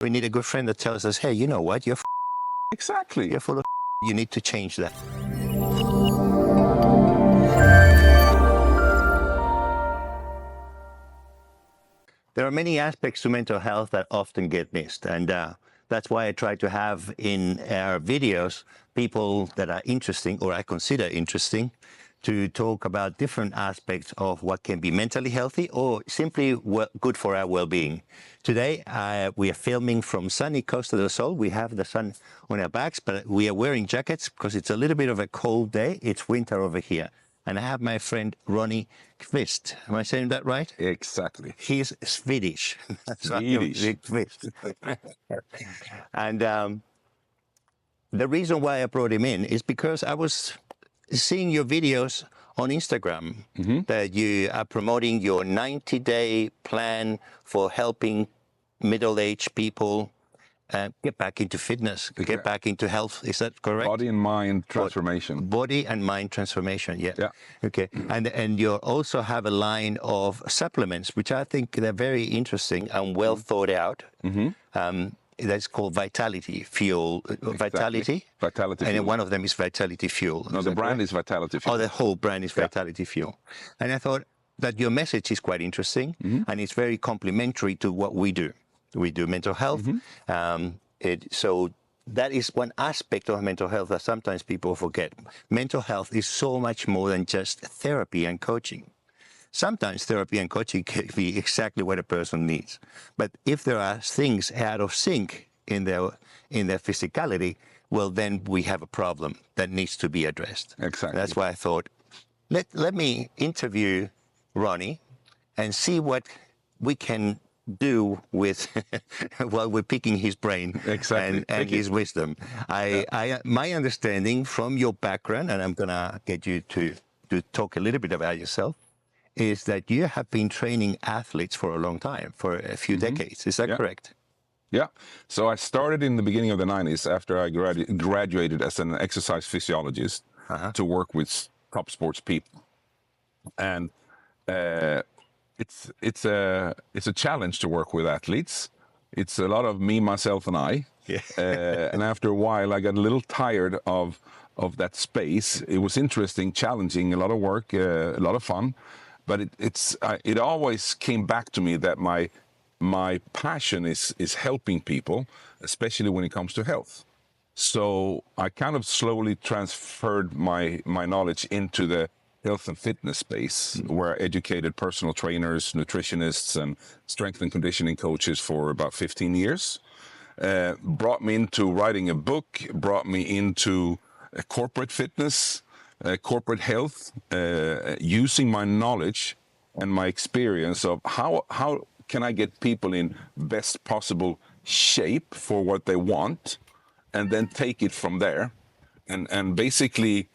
We need a good friend that tells us, hey, you know what? Exactly. You're full of you need to change that. There are many aspects to mental health that often get missed, and that's why I try to have in our videos people that are interesting, or I consider interesting, to talk about different aspects of what can be mentally healthy or simply good for our well-being. Today, we are filming from sunny Costa del Sol. We have the sun on our backs, but we are wearing jackets because it's a little bit of a cold day. It's winter over here. And I have my friend Ronnie Kvist. Am I saying that right? Exactly. He's Swedish. Swedish. Kvist. And the reason why I brought him in is because I was seeing your videos on Instagram that you are promoting your 90-day plan for helping middle-aged people get back into fitness, get back into health. Is that correct? Body and mind transformation. Body and mind transformation, yeah. Yeah. Okay. And you also have a line of supplements, which I think they're very interesting and well thought out. That's called Vitality Fuel. Vitality? Vitality And Fuel. one of them is Vitality Fuel. No, the brand is Vitality Fuel. Oh, the whole brand is Vitality Fuel. And I thought that your message is quite interesting and it's very complementary to what we do. We do mental health. So that is one aspect of mental health that sometimes people forget. Mental health is so much more than just therapy and coaching. Sometimes therapy and coaching can be exactly what a person needs. But if there are things out of sync in their physicality, well, then we have a problem that needs to be addressed. Exactly. That's why I thought, let me interview Ronnie and see what we can do with while we're picking his brain and his wisdom. My understanding from your background, and I'm gonna get you to talk a little bit about yourself, is that you have been training athletes for a long time, for a few decades. Is that correct? Yeah. So I started in the beginning of the 90s after I graduated as an exercise physiologist to work with top sports people. And it's a challenge to work with athletes. It's a lot of me, myself, and I. Yeah. And after a while, I got a little tired of that space. It was interesting, challenging, a lot of work, a lot of fun. But it always came back to me that my passion is helping people, especially when it comes to health. So I kind of slowly transferred my knowledge into the health and fitness space, where I educated personal trainers, nutritionists, and strength and conditioning coaches for about 15 years. Brought me into writing a book, brought me into corporate fitness, corporate health, using my knowledge and my experience of how can I get people in best possible shape for what they want, and then take it from there. And basically,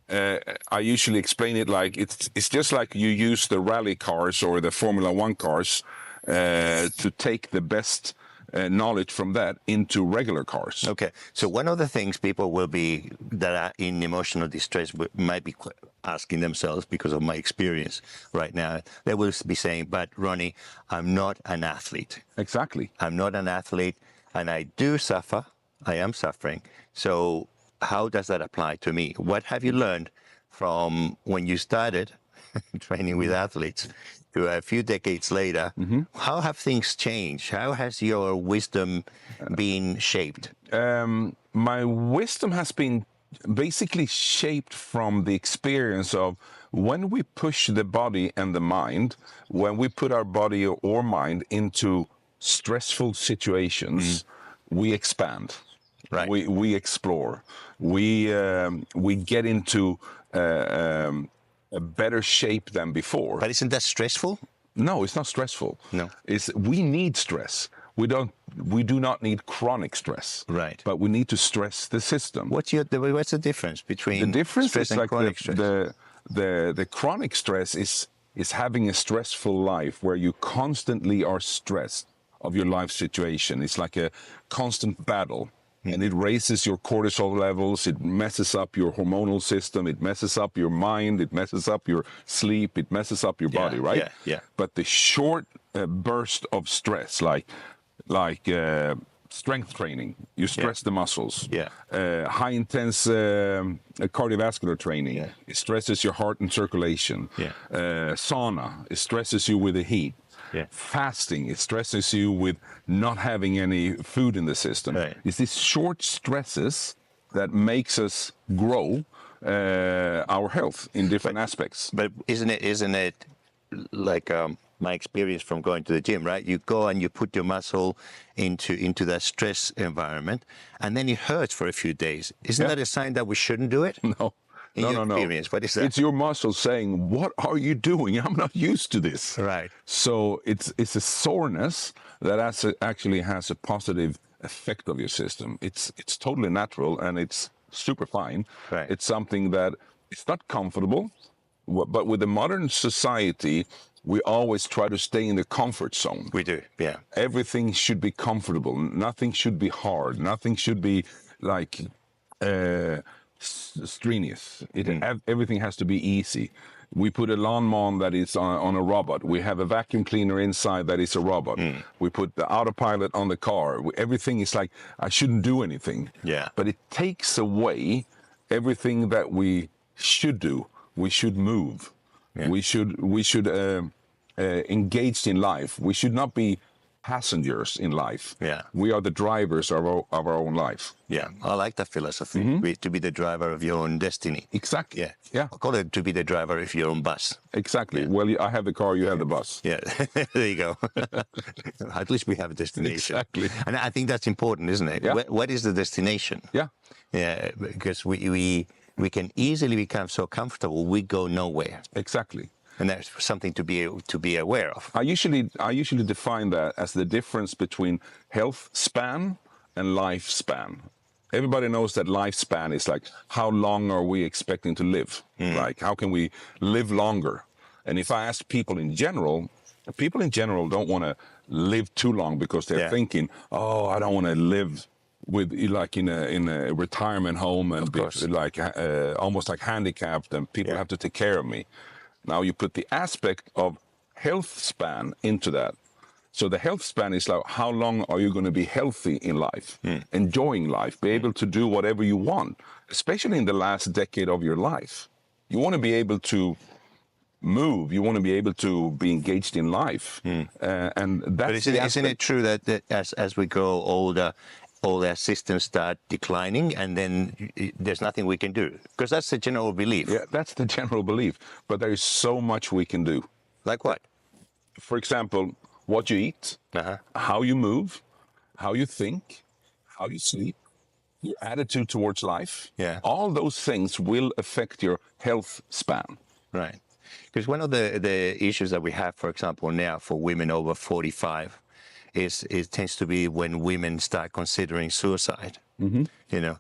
I usually explain it like it's just like you use the rally cars or the Formula One cars to take the best knowledge from that into regular cars. Okay, so one of the things people that are in emotional distress might be asking themselves, because of my experience right now, they will be saying, but Ronnie, I'm not an athlete. Exactly. I'm not an athlete, and I do suffer. I am suffering. So how does that apply to me? What have you learned from when you started training with athletes to a few decades later? How have things changed? How has your wisdom been shaped? My wisdom has been basically shaped from the experience of when we push the body and the mind, when we put our body or mind into stressful situations, we expand. Right. We explore. We get into a better shape than before. But isn't that stressful? No, it's not stressful. No. We need stress. We do not need chronic stress. Right. But we need to stress the system. What's the difference between The difference stress is and like chronic stress? the chronic stress is having a stressful life where you constantly are stressed of your life situation. It's like a constant battle. And it raises your cortisol levels, it messes up your hormonal system, it messes up your mind, it messes up your sleep, it messes up your body, right? Yeah. But the short burst of stress, like like strength training. You stress the muscles. Yeah. High intense cardiovascular training. Yeah. It stresses your heart and circulation. Yeah. Sauna, it stresses you with the heat. Yeah. Fasting, it stresses you with not having any food in the system. Right. It's these short stresses that makes us grow our health in different aspects. But isn't it like my experience from going to the gym, right? You go and you put your muscle into that stress environment, and then it hurts for a few days. Isn't that a sign that we shouldn't do it? No. In your experience, what is that? It's your muscles saying, "What are you doing? I'm not used to this." Right. So it's a soreness that actually has a positive effect of your system. It's totally natural and it's super fine. Right. It's something that it's not comfortable, but with the modern society, we always try to stay in the comfort zone. We do, yeah. Everything should be comfortable. Nothing should be hard. Nothing should be like strenuous. Everything has to be easy. We put a lawnmower that is on a robot. We have a vacuum cleaner inside that is a robot. We put the autopilot on the car. Everything is like, I shouldn't do anything. Yeah. But it takes away everything that we should do. We should move. Yeah. We should engage in life. We should not be passengers in life. Yeah. We are the drivers of our own life. Yeah, I like that philosophy. To be the driver of your own destiny. Exactly. Yeah. Yeah. I call it to be the driver of your own bus. Exactly. Yeah. Well, I have the car, you have the bus. Yeah, there you go. At least we have a destination. Exactly. And I think that's important, isn't it? Yeah. What is the destination? Yeah. Yeah, because we can easily become so comfortable we go nowhere. Exactly. And that's something to be aware of. I usually define that as the difference between health span and lifespan. Everybody knows that lifespan is like, how long are we expecting to live? Like, how can we live longer? And if I ask people in general don't want to live too long because they're thinking, oh, I don't want to live with like in a retirement home and be like almost like handicapped and people have to take care of me. Now you put the aspect of health span into that. So the health span is like, how long are you going to be healthy in life, enjoying life, be able to do whatever you want, especially in the last decade of your life. You want to be able to move. You want to be able to be engaged in life. And that's isn't it true that as we grow older, all our systems start declining and then there's nothing we can do? Because that's the general belief. Yeah, that's the general belief. But there is so much we can do. Like what? For example, what you eat, how you move, how you think, how you sleep, your attitude towards life. Yeah. All those things will affect your health span. Right. Because one of the issues that we have, for example, now for women over 45, it tends to be when women start considering suicide. You know,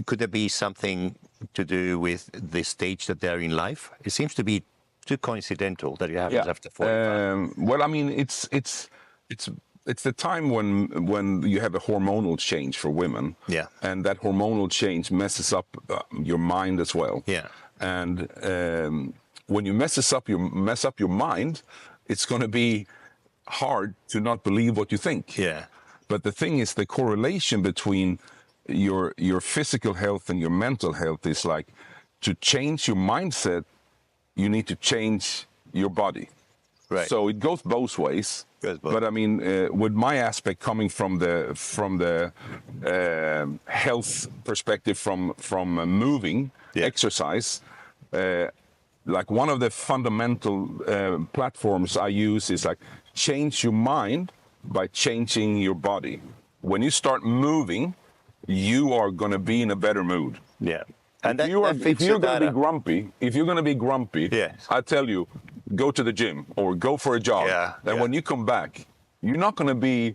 could there be something to do with the stage that they're in life? It seems to be too coincidental that it happens after 45. Well, I mean, it's the time when you have a hormonal change for women. Yeah. And that hormonal change messes up your mind as well. Yeah. And when you mess up your mind, it's going to be hard to not believe what you think. Yeah. But the thing is, the correlation between your physical health and your mental health is like, to change your mindset, you need to change your body. Right. So it goes both ways. But I mean, with my aspect coming from the health perspective, from moving, exercise, like one of the fundamental platforms I use is like, change your mind by changing your body. When you start moving, you are going to be in a better mood. Yeah. And if you're going to be grumpy, I tell you, go to the gym or go for a jog. And when you come back, you're not going to be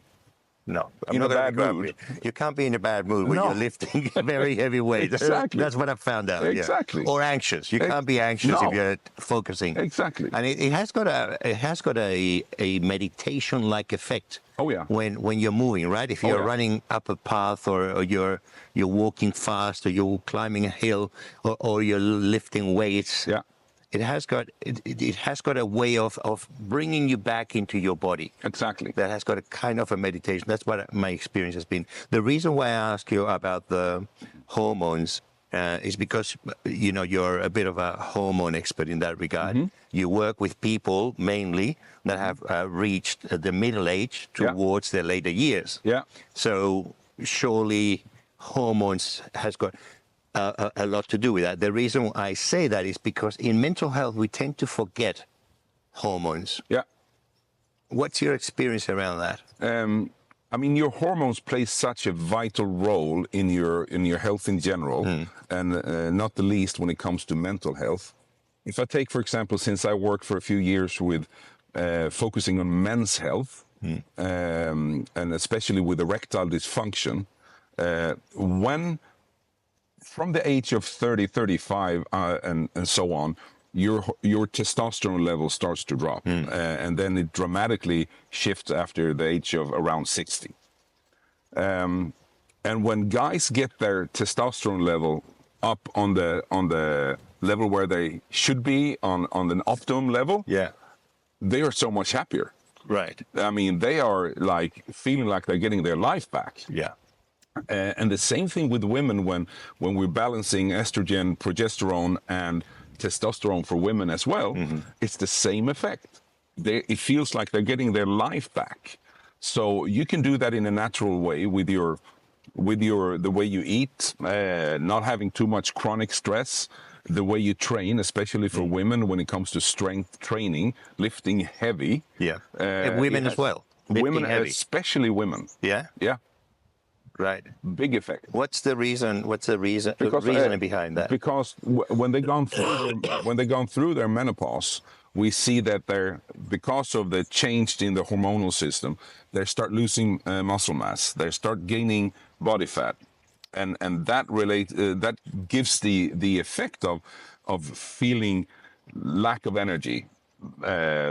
in a bad mood. You can't be in a bad mood when you're lifting very heavy weights. Exactly. That's what I've found out. Exactly. Yeah. Or anxious. You can't be anxious if you're focusing. Exactly. And it has got a meditation-like effect. Oh yeah. When you're moving, right? If you're running up a path, or you're walking fast, or you're climbing a hill, or you're lifting weights. Yeah. it has got a way of bringing you back into your body. Exactly. That has got a kind of a meditation. That's what my experience has been. The reason why I ask you about the hormones is because you're a bit of a hormone expert in that regard. You work with people mainly that have reached the middle age towards their later years. Yeah. So surely hormones has got a lot to do with that. The reason I say that is because in mental health we tend to forget hormones. Yeah. What's your experience around that? I mean, your hormones play such a vital role in your health in general, and not the least when it comes to mental health. If I take, for example, since I worked for a few years with focusing on men's health, and especially with erectile dysfunction, when from the age of 30, 35, and so on, your testosterone level starts to drop, and then it dramatically shifts after the age of around 60. And when guys get their testosterone level up on the level where they should be on an optimum level, they are so much happier. Right. I mean, they are like feeling like they're getting their life back. Yeah. And the same thing with women when we're balancing estrogen, progesterone, and testosterone for women as well. It's the same effect. It feels like they're getting their life back. So you can do that in a natural way with the way you eat, not having too much chronic stress, the way you train, especially for women when it comes to strength training, lifting heavy. Yeah. And women as well. Women, heavy. especially women. Yeah. Yeah. Right. Big effect. What's the reason? Because, reasoning behind that? Because when they've gone through their menopause, we see that because of the change in the hormonal system, they start losing muscle mass. They start gaining body fat, and that gives the effect of feeling lack of energy,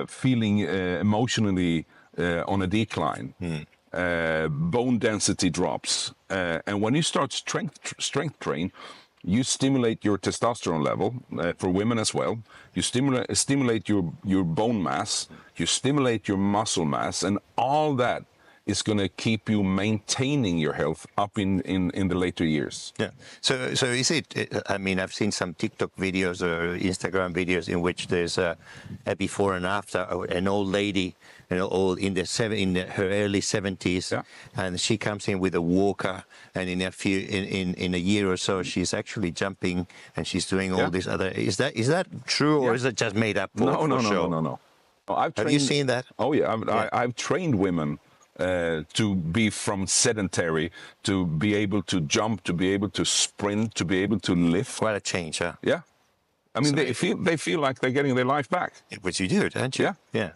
feeling emotionally on a decline. Bone density drops, and when you start strength train, you stimulate your testosterone level for women as well. You stimulate your bone mass, you stimulate your muscle mass, and all that is going to keep you maintaining your health up in the later years. Yeah. So is it? I mean, I've seen some TikTok videos or Instagram videos in which there's a before and after. An old lady, old in her early 70s, and she comes in with a walker, and in a year or so, she's actually jumping and she's doing all this other. Is that true, or is it just made up? No. Have you seen that? Oh yeah, I've trained women to be from sedentary to be able to jump, to be able to sprint, to be able to lift. Quite a change, huh? Yeah. I mean, they feel like they're getting their life back. Which you do, don't you? Yeah.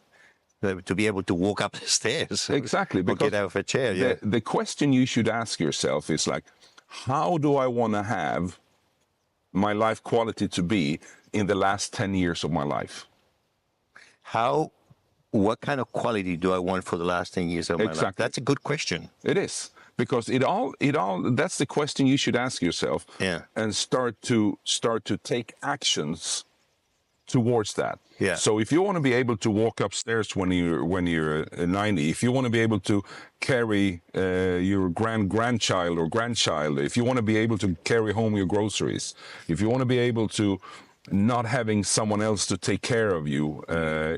To be able to walk up the stairs. Exactly. Or get out of a chair, yeah. The question you should ask yourself is like, how do I want to have my life quality to be in the last 10 years of my life? What kind of quality do I want for the last 10 years of my life? That's a good question. It is, because it all that's the question you should ask yourself. Yeah. And start to take actions towards that. Yeah. So if you want to be able to walk upstairs when you're 90, if you want to be able to carry your grandchild or grandchild, if you want to be able to carry home your groceries, if you want to be able to not having someone else to take care of you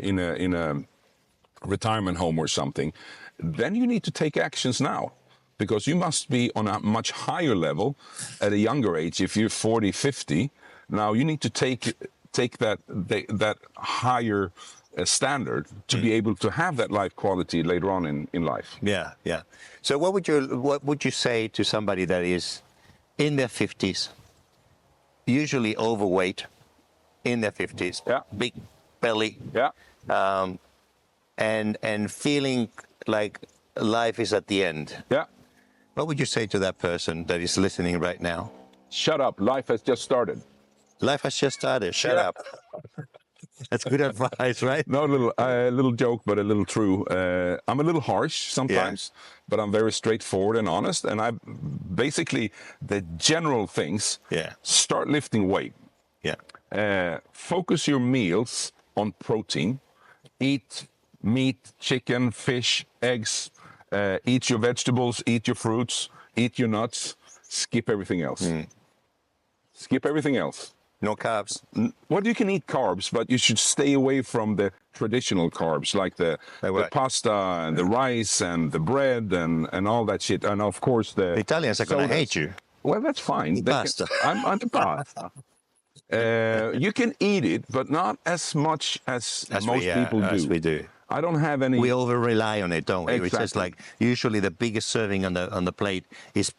in a retirement home or something, then you need to take actions now, because you must be on a much higher level at a younger age. If you're 40, 50, now you need to take that higher standard to be able to have that life quality later on in life. Yeah. So what would you say to somebody that is in their 50s, usually overweight, in their 50s, big belly, and feeling like life is at the end? Yeah. What would you say to that person that is listening right now? Shut up. Life has just started. Life has just started. Shut up. That's good advice, right? No, a little joke, but a little true. I'm a little harsh sometimes, but I'm very straightforward and honest. And I basically, the general things, start lifting weight. Yeah. Focus your meals on protein. Eat meat, chicken, fish, eggs. Eat your vegetables, eat your fruits, eat your nuts. Skip everything else. Skip everything else. No carbs. Well, you can eat carbs, but you should stay away from the traditional carbs, like the Right. pasta and the rice and the bread and all that shit. And of course the Italians are going to sodas. hate you. Well, that's fine. They can- Pasta. I'm the pasta. You can eat it, but not as much as most people do. As we do. I don't have any. We over rely on it, don't we? It's just Exactly. like usually the biggest serving on the plate is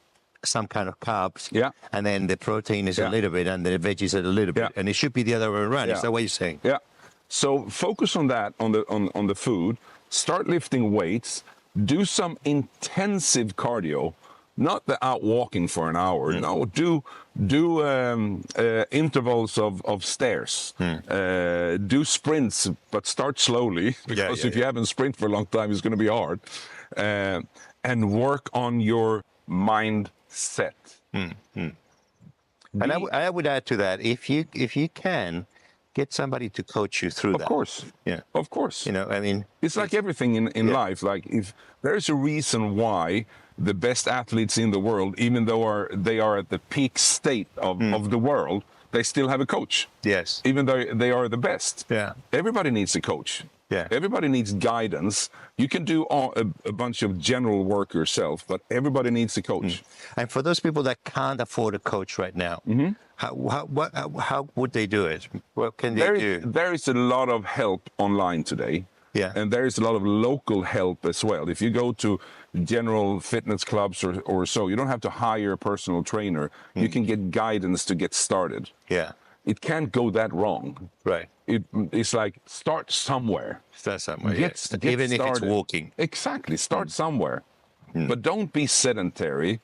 some kind of carbs. Yeah. And then the protein is a Yeah. little bit and the veggies are a little bit. Yeah. And it should be the other way around. Yeah. Is that what you're saying? Yeah. So focus on that, on the food. Start lifting weights. Do some intensive cardio, not the out walking for an hour. No, do intervals of stairs. Do sprints, but start slowly, because if you haven't sprint for a long time, it's going to be hard. And work on your mindset. And I would add to that, if you can, get somebody to coach you through that. Of course. Yeah. Of course. You know, I mean, It's like everything in life. Like, if there's a reason why the best athletes in the world, even though they are at the peak state of the world, they still have a coach. yes. Even though they are the best. Yeah. Everybody needs a coach. Yeah. Everybody needs guidance. You can do a bunch of general work yourself, but everybody needs a coach. And for those people that can't afford a coach right now, how would they do it? What can they do? There is a lot of help online today. Yeah. And there is a lot of local help as well. If you go to general fitness clubs or so, you don't have to hire a personal trainer. You can get guidance to get started. Yeah. It can't go that wrong. Right. It's like, start somewhere. Start somewhere. Get Even if it's started. walking. Exactly. Start somewhere. But don't be sedentary.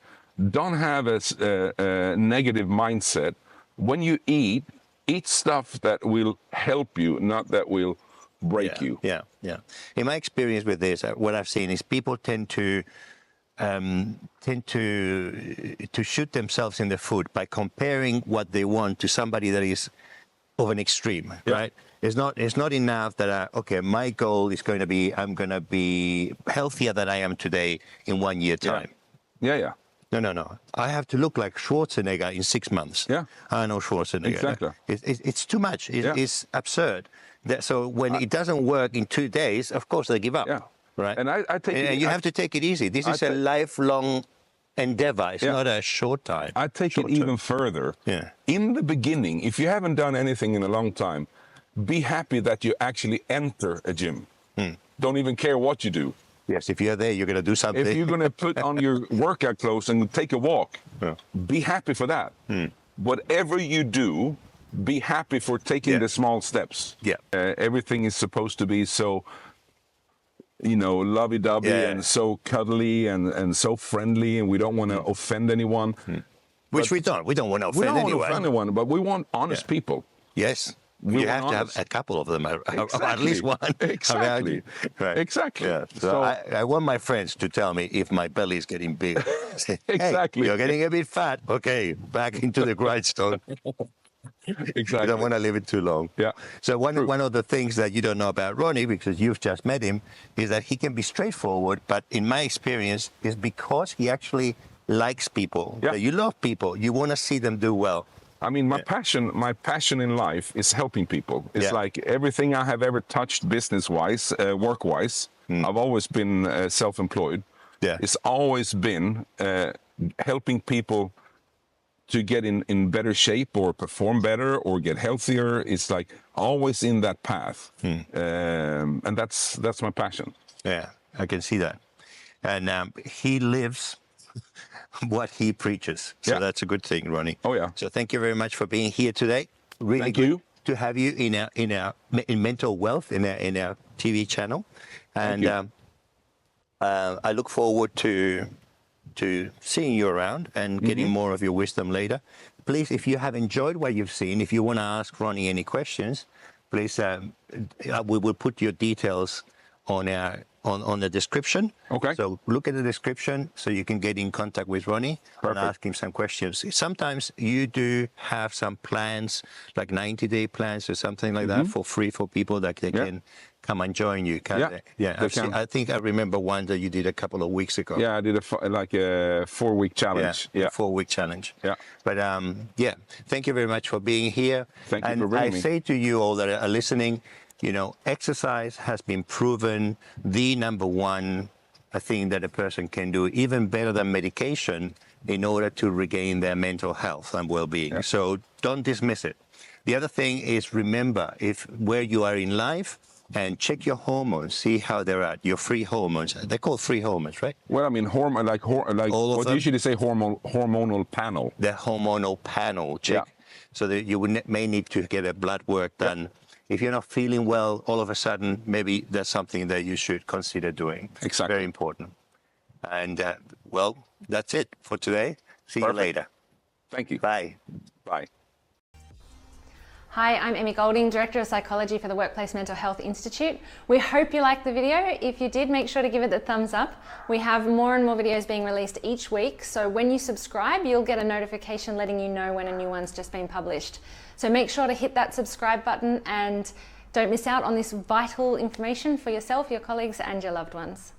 Don't have a negative mindset. When you eat stuff that will help you, not that will break you. Yeah, yeah. In my experience with this, what I've seen is people tend to shoot themselves in the foot by comparing what they want to somebody that is of an extreme, right? It's not enough that okay, my goal is going to be I'm going to be healthier than I am today in 1 year time. Yeah. No. I have to look like Schwarzenegger in 6 months. Yeah. I know Schwarzenegger. Exactly. It's too much. It's absurd. So when it doesn't work in 2 days, of course they give up. Yeah. Right. And I take and you have to take it easy. This is a lifelong endeavor. It's not a short time. I take it even further. Yeah. In the beginning, if you haven't done anything in a long time, be happy that you actually enter a gym. Don't even care what you do. Yes, if you're there, you're going to do something. If you're going to put on your workout clothes and take a walk, be happy for that. Whatever you do, be happy for taking the small steps. Yeah. Everything is supposed to be so, lovey-dovey and so cuddly and so friendly, and we don't want to offend anyone. Which we don't. We don't want to We offend don't want to anyone. offend anyone, but we want honest people. Yes. We You want have to have honest. a couple of them, at Exactly. least one. Exactly. Right. Exactly. Yeah. So I want my friends to tell me if my belly is getting big. Say, hey, Exactly. you're getting a bit fat. Okay, back into the grindstone. Exactly. You don't want to leave it too long. Yeah. So one of the things that you don't know about Ronnie, because you've just met him, is that he can be straightforward. But in my experience, is because he actually likes people. Yeah. That you love people. You want to see them do well. I mean, my passion in life is helping people. It's like everything I have ever touched business-wise, work-wise, I've always been self-employed. Yeah. It's always been helping people to get in better shape or perform better or get healthier. It's like always in that path. And that's my passion. Yeah, I can see that. And he lives what he preaches. So that's a good thing, Ronnie. Oh, yeah. So thank you very much for being here today. Really Thank good you. to have you in Mental Wealth in our TV channel. And I look forward to seeing you around and getting more of your wisdom later. Please, if you have enjoyed what you've seen, if you want to ask Ronnie any questions, please, we will put your details on the description. Okay. So look at the description so you can get in contact with Ronnie and ask him some questions. Sometimes you do have some plans, like 90-day plans or something like that, for free for people that they can come and join you. I think I remember one that you did a couple of weeks ago. Yeah, I did a 4-week challenge. Yeah, 4-week challenge. Yeah. But thank you very much for being here. Thank you for bringing me. I say to you all that are listening, you know, exercise has been proven the number one thing that a person can do, even better than medication, in order to regain their mental health and well-being. Yeah. So don't dismiss it. The other thing is, remember, where you are in life, and check your hormones, see how they're at, your free hormones. They're called free hormones, right? Well, I mean, like what do you usually say, hormonal panel? The hormonal panel, check. Yeah. So that you may need to get a blood work done. Yeah. If you're not feeling well, all of a sudden, maybe that's something that you should consider doing. Exactly. Very important. And, well, that's it for today. See you later. Thank you. Bye. Bye. Hi, I'm Emmy Golding, Director of Psychology for the Workplace Mental Health Institute. We hope you liked the video. If you did, make sure to give it the thumbs up. We have more and more videos being released each week, so when you subscribe, you'll get a notification letting you know when a new one's just been published. So make sure to hit that subscribe button and don't miss out on this vital information for yourself, your colleagues, and your loved ones.